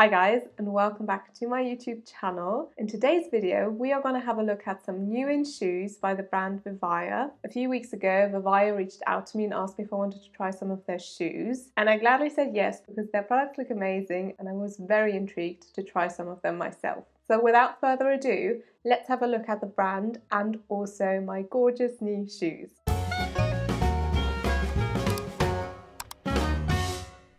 Hi guys, and welcome back to my YouTube channel. In today's video, we are going to have a look at some new-in shoes by the brand VIVAIA. A few weeks ago, VIVAIA reached out to me and asked me if I wanted to try some of their shoes. And I gladly said yes because their products look amazing and I was very intrigued to try some of them myself. So without further ado, let's have a look at the brand and also my gorgeous new shoes.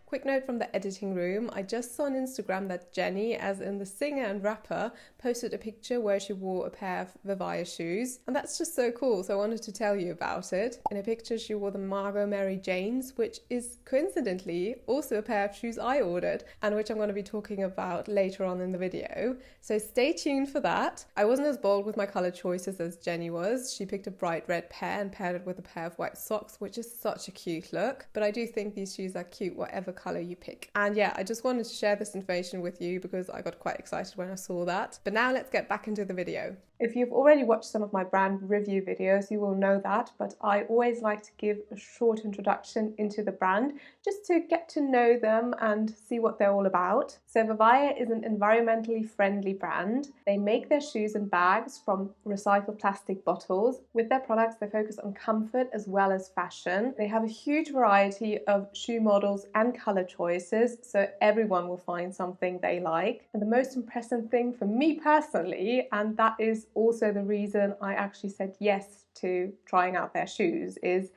Quick note from the editing room, I just saw on Instagram that Jenny, as in the singer and rapper, posted a picture where she wore a pair of VIVAIA shoes, and that's just so cool, so I wanted to tell you about it. In a picture she wore the Margot Mary Janes, which is coincidentally also a pair of shoes I ordered, and which I'm going to be talking about later on in the video, so stay tuned for that. I wasn't as bold with my colour choices as Jenny was. She picked a bright red pair and paired it with a pair of white socks, which is such a cute look, but I do think these shoes are cute whatever colour you pick. And yeah, I just wanted to share this information with you because I got quite excited when I saw that. But now let's get back into the video. If you've already watched some of my brand review videos, you will know that, but I always like to give a short introduction into the brand just to get to know them and see what they're all about. So VIVAIA is an environmentally friendly brand. They make their shoes and bags from recycled plastic bottles. With their products, they focus on comfort as well as fashion. They have a huge variety of shoe models and color choices, so everyone will find something they like. And the most impressive thing for me personally, and that is also the reason I actually said yes to trying out their shoes, is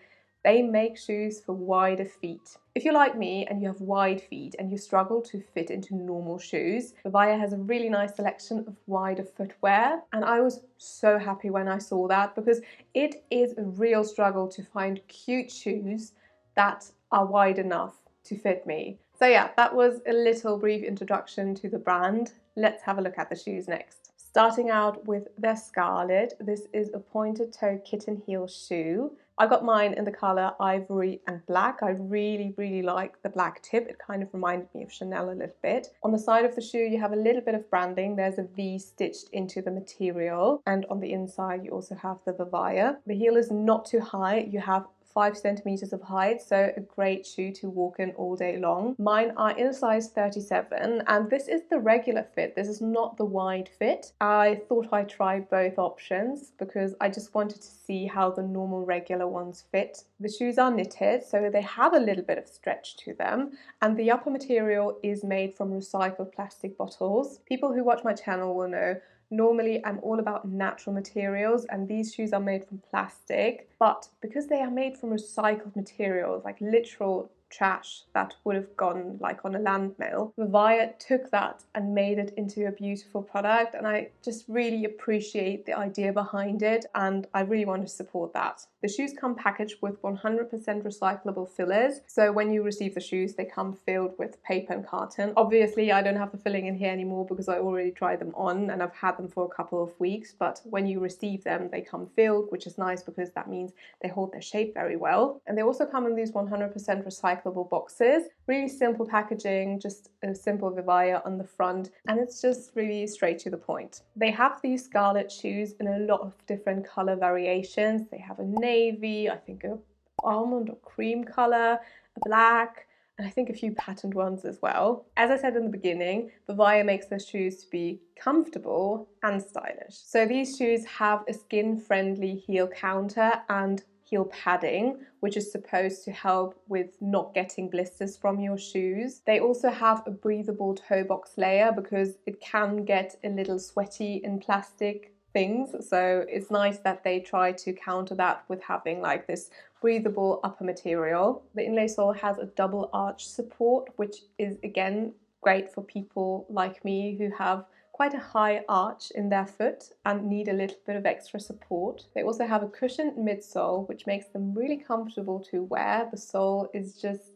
they make shoes for wider feet. If you're like me and you have wide feet and you struggle to fit into normal shoes, VIVAIA has a really nice selection of wider footwear, and I was so happy when I saw that because it is a real struggle to find cute shoes that are wide enough to fit me. So yeah, that was a little brief introduction to the brand. Let's have a look at the shoes next. Starting out with their Scarlett, this is a pointed toe kitten heel shoe. I got mine in the colour ivory and black. I really like the black tip. It kind of reminded me of Chanel a little bit. On the side of the shoe you have a little bit of branding. There's a V stitched into the material, and on the inside you also have the VIVAIA. The heel is not too high. You have 5 centimeters of height, so a great shoe to walk in all day long. Mine are in a size 37, and this is the regular fit. This is not the wide fit. I thought I'd try both options because I just wanted to see how the normal regular ones fit. The shoes are knitted, so they have a little bit of stretch to them, and the upper material is made from recycled plastic bottles. People who watch my channel will know normally I'm all about natural materials, and these shoes are made from plastic, but because they are made from recycled materials, like literal trash that would have gone like on a landfill, VIVAIA took that and made it into a beautiful product, and I just really appreciate the idea behind it, and I really want to support that. The shoes come packaged with 100% recyclable fillers, so when you receive the shoes they come filled with paper and carton. Obviously I don't have the filling in here anymore because I already tried them on and I've had them for a couple of weeks, but when you receive them they come filled, which is nice because that means they hold their shape very well. And they also come in these 100% recyclable boxes. Really simple packaging, just a simple VIVAIA on the front, and it's just really straight to the point. They have these Scarlett shoes in a lot of different color variations. They have a navy, I think a almond or cream color, a black, and I think a few patterned ones as well. As I said in the beginning, VIVAIA makes their shoes to be comfortable and stylish. So these shoes have a skin-friendly heel counter and heel padding, which is supposed to help with not getting blisters from your shoes. They also have a breathable toe box layer because it can get a little sweaty in plastic things, so it's nice that they try to counter that with having like this breathable upper material. The inlay sole has a double arch support, which is again great for people like me who have quite a high arch in their foot and need a little bit of extra support. They also have a cushioned midsole, which makes them really comfortable to wear. The sole is just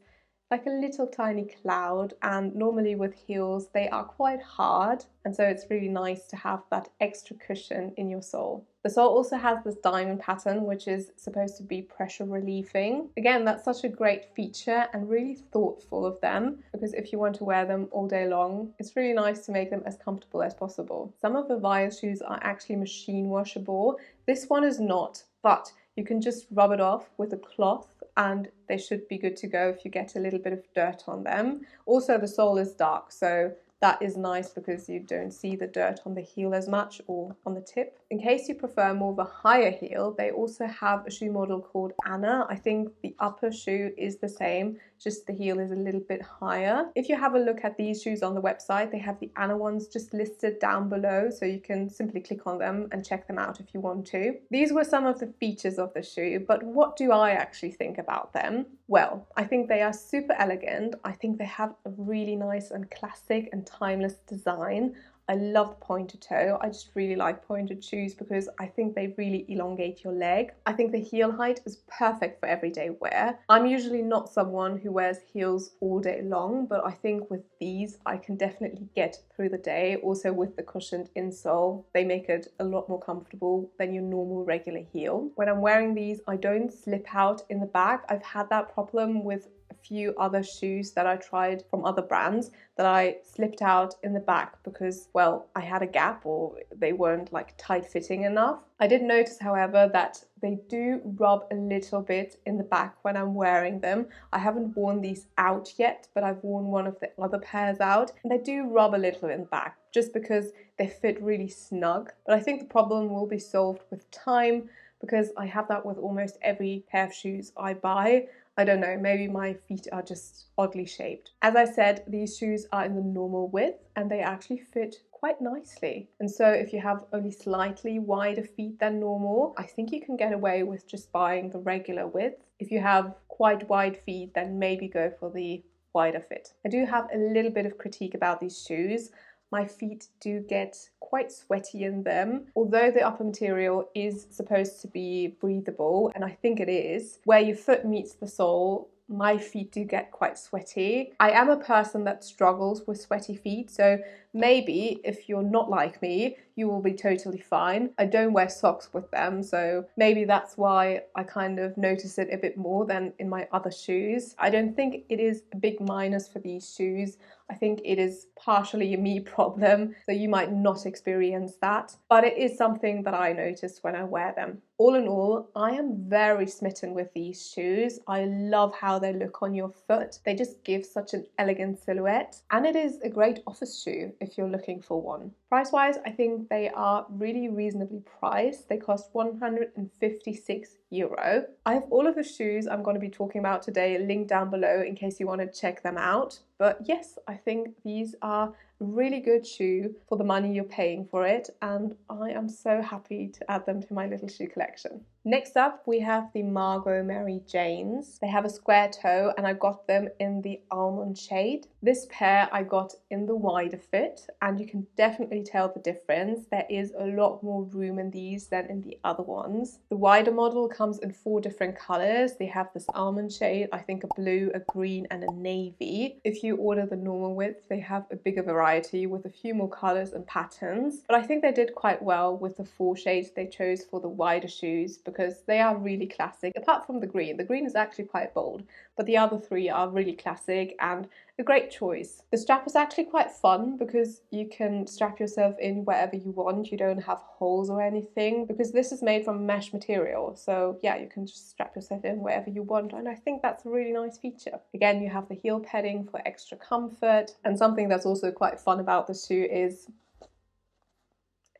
like a little tiny cloud, and normally with heels they are quite hard, and so it's really nice to have that extra cushion in your sole. The sole also has this diamond pattern, which is supposed to be pressure relieving. Again, that's such a great feature and really thoughtful of them, because if you want to wear them all day long, it's really nice to make them as comfortable as possible. Some of VIVAIA's shoes are actually machine washable. This one is not, but you can just rub it off with a cloth and they should be good to go if you get a little bit of dirt on them. Also, the sole is dark, so That is nice because you don't see the dirt on the heel as much or on the tip. In case you prefer more of a higher heel, they also have a shoe model called Anna. I think the upper shoe is the same, just the heel is a little bit higher. If you have a look at these shoes on the website, they have the Anna ones just listed down below, so you can simply click on them and check them out if you want to. These were some of the features of the shoe, but what do I actually think about them? Well, I think they are super elegant. I think they have a really nice and classic and timeless design. I love the pointed toe. I just really like pointed shoes because I think they really elongate your leg. I think the heel height is perfect for everyday wear. I'm usually not someone who wears heels all day long, but I think with these I can definitely get through the day. Also with the cushioned insole, they make it a lot more comfortable than your normal regular heel. When I'm wearing these, I don't slip out in the back. I've had that problem with a few other shoes that I tried from other brands, that I slipped out in the back because, well, I had a gap or they weren't like tight fitting enough. I did notice, however, that they do rub a little bit in the back when I'm wearing them. I haven't worn these out yet, but I've worn one of the other pairs out, and they do rub a little in the back just because they fit really snug. But I think the problem will be solved with time because I have that with almost every pair of shoes I buy. I don't know, maybe my feet are just oddly shaped. As I said, these shoes are in the normal width and they actually fit quite nicely. And so if you have only slightly wider feet than normal, I think you can get away with just buying the regular width. If you have quite wide feet, then maybe go for the wider fit. I do have a little bit of critique about these shoes. My feet do get quite sweaty in them. Although the upper material is supposed to be breathable, and I think it is, where your foot meets the sole, my feet do get quite sweaty. I am a person that struggles with sweaty feet, so maybe if you're not like me, you will be totally fine. I don't wear socks with them, so maybe that's why I kind of notice it a bit more than in my other shoes. I don't think it is a big minus for these shoes. I think it is partially a me problem, so you might not experience that, but it is something that I notice when I wear them. All in all, I am very smitten with these shoes. I love how they look on your foot. They just give such an elegant silhouette, and it is a great office shoe if you're looking for one. Price-wise, I think they are really reasonably priced. They cost €156. I have all of the shoes I'm going to be talking about today linked down below in case you want to check them out. But yes, I think these are a really good shoe for the money you're paying for it, and I am so happy to add them to my little shoe collection. Next up, we have the Margot Mary Janes. They have a square toe and I got them in the almond shade. This pair I got in the wider fit, and you can definitely tell the difference. There is a lot more room in these than in the other ones. The wider model comes in 4 different colors. They have this almond shade, I think a blue, a green and a navy. If you order the normal width, they have a bigger variety with a few more colors and patterns, but I think they did quite well with the 4 shades they chose for the wider shoes because they are really classic. Apart from the green is actually quite bold, but the other 3 are really classic and a great choice. The strap is actually quite fun because you can strap yourself in wherever you want. You don't have holes or anything because this is made from mesh material. So yeah, you can just strap yourself in wherever you want, and I think that's a really nice feature. Again, you have the heel padding for extra comfort, and something that's also quite fun about the shoe is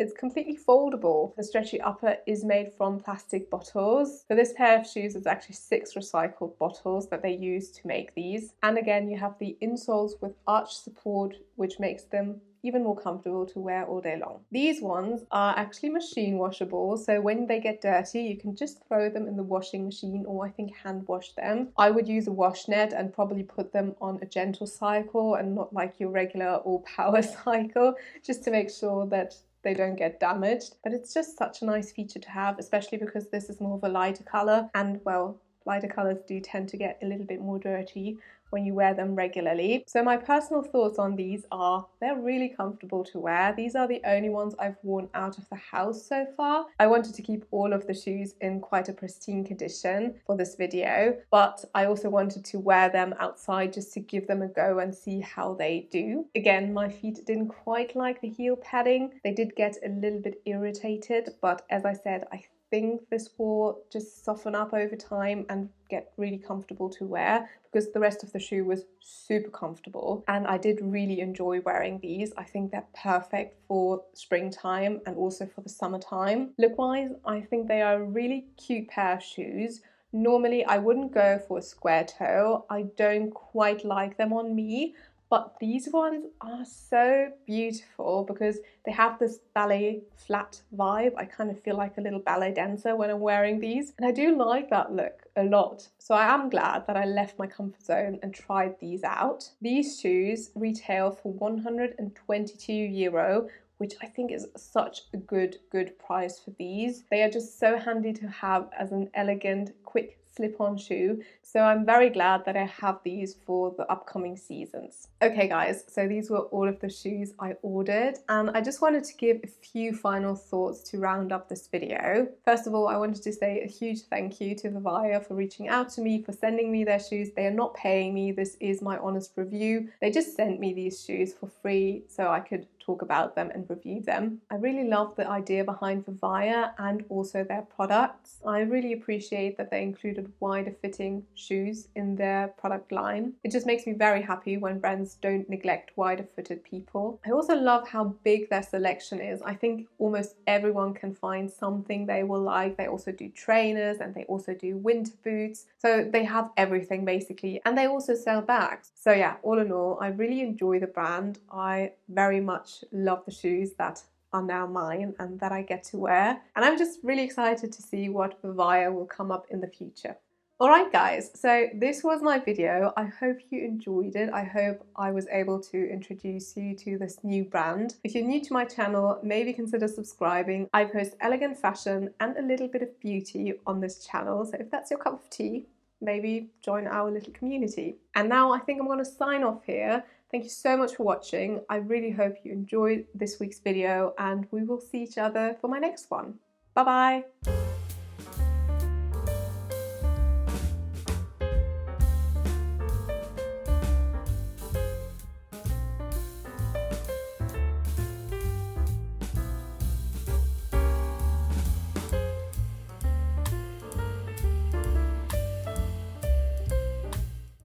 it's completely foldable. The stretchy upper is made from plastic bottles. For this pair of shoes, it's actually 6 recycled bottles that they use to make these. And again, you have the insoles with arch support, which makes them even more comfortable to wear all day long. These ones are actually machine washable, so when they get dirty, you can just throw them in the washing machine or I think hand wash them. I would use a wash net and probably put them on a gentle cycle and not like your regular all power cycle, just to make sure that they don't get damaged. But it's just such a nice feature to have, especially because this is more of a lighter color, and well, lighter colors do tend to get a little bit more dirty when you wear them regularly. So my personal thoughts on these are they're really comfortable to wear. These are the only ones I've worn out of the house so far. I wanted to keep all of the shoes in quite a pristine condition for this video, but I also wanted to wear them outside just to give them a go and see how they do. Again, my feet didn't quite like the heel padding. They did get a little bit irritated, but as I said, I think this will just soften up over time and get really comfortable to wear, because the rest of the shoe was super comfortable and I did really enjoy wearing these. I think they're perfect for springtime and also for the summertime. Look-wise, I think they are a really cute pair of shoes. Normally I wouldn't go for a square toe. I don't quite like them on me, but these ones are so beautiful because they have this ballet flat vibe. I kind of feel like a little ballet dancer when I'm wearing these, and I do like that look a lot. So I am glad that I left my comfort zone and tried these out. These shoes retail for €122, which I think is such a good price for these. They are just so handy to have as an elegant, quick slip-on shoe. So I'm very glad that I have these for the upcoming seasons. Okay guys, so these were all of the shoes I ordered, and I just wanted to give a few final thoughts to round up this video. First of all, I wanted to say a huge thank you to VIVAIA for reaching out to me, for sending me their shoes. They are not paying me, this is my honest review. They just sent me these shoes for free so I could talk about them and review them. I really love the idea behind VIVAIA and also their products. I really appreciate that they included wider fitting shoes in their product line. It just makes me very happy when brands don't neglect wider footed people. I also love how big their selection is. I think almost everyone can find something they will like. They also do trainers and they also do winter boots. So they have everything basically, and they also sell bags. So yeah, all in all, I really enjoy the brand. I very much love the shoes that are now mine and that I get to wear. And I'm just really excited to see what VIVAIA will come up in the future. Alright guys, so this was my video. I hope you enjoyed it. I hope I was able to introduce you to this new brand. If you're new to my channel, maybe consider subscribing. I post elegant fashion and a little bit of beauty on this channel, so if that's your cup of tea, maybe join our little community. And now I think I'm going to sign off here. Thank you so much for watching. I really hope you enjoyed this week's video, and we will see each other for my next one. Bye bye!